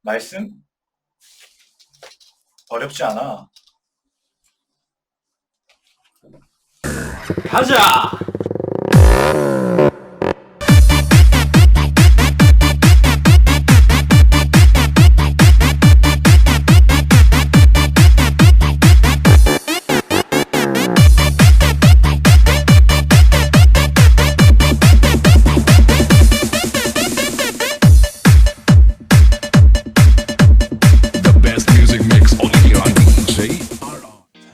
말씀? 어렵지 않아. 가자!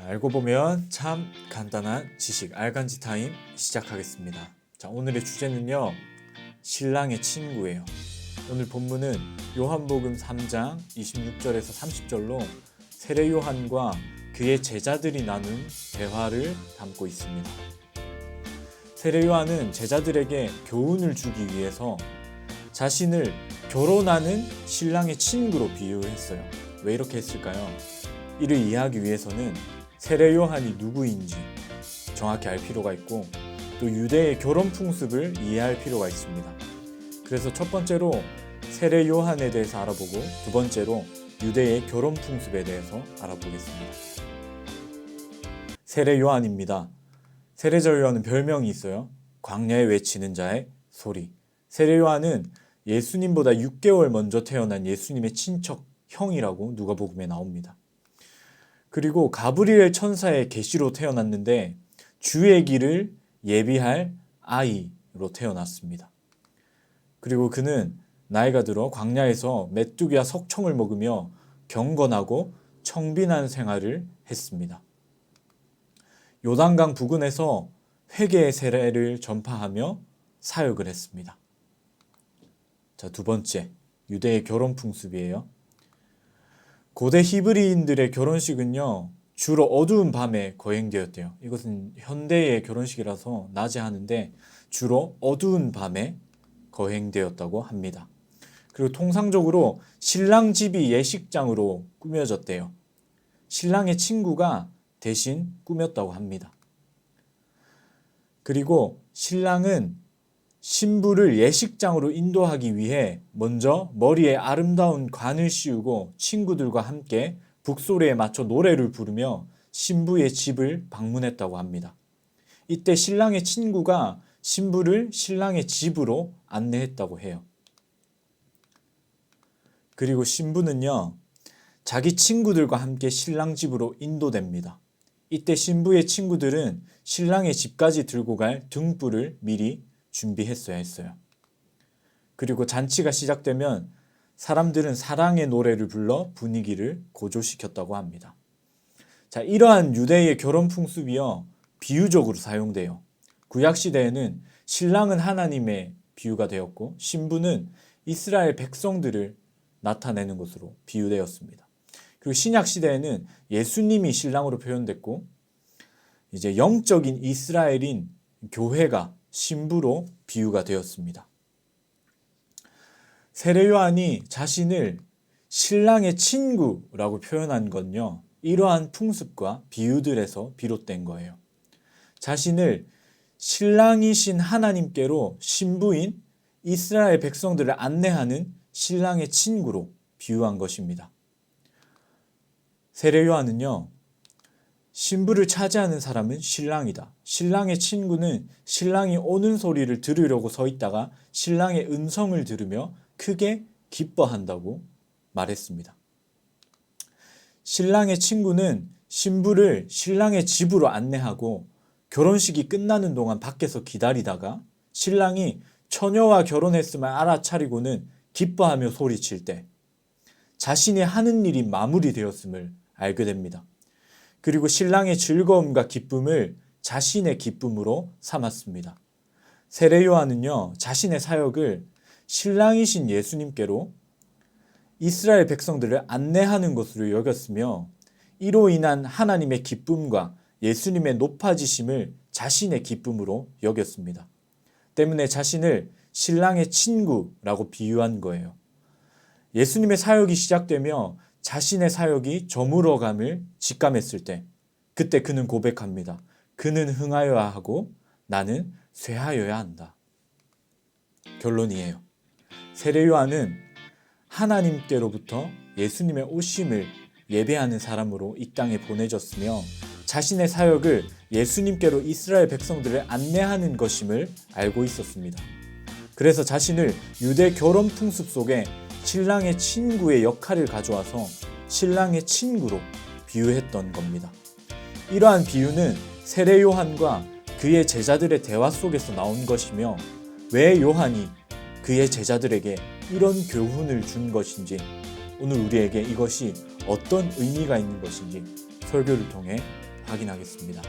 알고 보면 참 간단한 지식 알간지 타임 시작하겠습니다. 자, 오늘의 주제는요, 신랑의 친구예요. 오늘 본문은 요한복음 3장 26절에서 30절로 세례 요한과 그의 제자들이 나눈 대화를 담고 있습니다. 세례 요한은 제자들에게 교훈을 주기 위해서 자신을 결혼하는 신랑의 친구로 비유했어요. 왜 이렇게 했을까요? 이를 이해하기 위해서는 세례 요한이 누구인지 정확히 알 필요가 있고, 또 유대의 결혼 풍습을 이해할 필요가 있습니다. 그래서 첫 번째로 세례 요한에 대해서 알아보고, 두 번째로 유대의 결혼 풍습에 대해서 알아보겠습니다. 세례 요한입니다. 세례자 요한은 별명이 있어요. 광야에 외치는 자의 소리. 세례 요한은 예수님보다 6개월 먼저 태어난 예수님의 친척 형이라고 누가복음에 나옵니다. 그리고 가브리엘 천사의 계시로 태어났는데 주의 길을 예비할 아이로 태어났습니다. 그리고 그는 나이가 들어 광야에서 메뚜기와 석청을 먹으며 경건하고 청빈한 생활을 했습니다. 요단강 부근에서 회개의 세례를 전파하며 사역을 했습니다. 자, 두 번째, 유대의 결혼 풍습이에요. 고대 히브리인들의 결혼식은요, 주로 어두운 밤에 거행되었대요. 이것은 현대의 결혼식이라서 낮에 하는데 주로 어두운 밤에 거행되었다고 합니다. 그리고 통상적으로 신랑 집이 예식장으로 꾸며졌대요. 신랑의 친구가 대신 꾸몄다고 합니다. 그리고 신랑은 신부를 예식장으로 인도하기 위해 먼저 머리에 아름다운 관을 씌우고 친구들과 함께 북소리에 맞춰 노래를 부르며 신부의 집을 방문했다고 합니다. 이때 신랑의 친구가 신부를 신랑의 집으로 안내했다고 해요. 그리고 신부는요, 자기 친구들과 함께 신랑 집으로 인도됩니다. 이때 신부의 친구들은 신랑의 집까지 들고 갈 등불을 미리 준비했어야 했어요. 그리고 잔치가 시작되면 사람들은 사랑의 노래를 불러 분위기를 고조시켰다고 합니다. 자, 이러한 유대의 결혼 풍습이요, 비유적으로 사용돼요. 구약 시대에는 신랑은 하나님의 비유가 되었고 신부는 이스라엘 백성들을 나타내는 것으로 비유되었습니다. 그리고 신약 시대에는 예수님이 신랑으로 표현됐고, 이제 영적인 이스라엘인 교회가 신부로 비유가 되었습니다. 세례 요한이 자신을 신랑의 친구라고 표현한 건요, 이러한 풍습과 비유들에서 비롯된 거예요. 자신을 신랑이신 하나님께로 신부인 이스라엘 백성들을 안내하는 신랑의 친구로 비유한 것입니다. 세례 요한은요, 신부를 차지하는 사람은 신랑이다. 신랑의 친구는 신랑이 오는 소리를 들으려고 서 있다가 신랑의 음성을 들으며 크게 기뻐한다고 말했습니다. 신랑의 친구는 신부를 신랑의 집으로 안내하고 결혼식이 끝나는 동안 밖에서 기다리다가 신랑이 처녀와 결혼했음을 알아차리고는 기뻐하며 소리칠 때 자신이 하는 일이 마무리되었음을 알게 됩니다. 그리고 신랑의 즐거움과 기쁨을 자신의 기쁨으로 삼았습니다. 세례 요한은요, 자신의 사역을 신랑이신 예수님께로 이스라엘 백성들을 안내하는 것으로 여겼으며, 이로 인한 하나님의 기쁨과 예수님의 높아지심을 자신의 기쁨으로 여겼습니다. 때문에 자신을 신랑의 친구라고 비유한 거예요. 예수님의 사역이 시작되며 자신의 사역이 저물어감을 직감했을 때, 그때 그는 고백합니다. 그는 흥하여야 하고 나는 쇠하여야 한다. 결론이에요. 세례 요한은 하나님께로부터 예수님의 오심을 예배하는 사람으로 이 땅에 보내졌으며 자신의 사역을 예수님께로 이스라엘 백성들을 안내하는 것임을 알고 있었습니다. 그래서 자신을 유대 결혼 풍습 속에 신랑의 친구의 역할을 가져와서 신랑의 친구로 비유했던 겁니다. 이러한 비유는 세례 요한과 그의 제자들의 대화 속에서 나온 것이며 왜 요한이 그의 제자들에게 이런 교훈을 준 것인지, 오늘 우리에게 이것이 어떤 의미가 있는 것인지 설교를 통해 확인하겠습니다.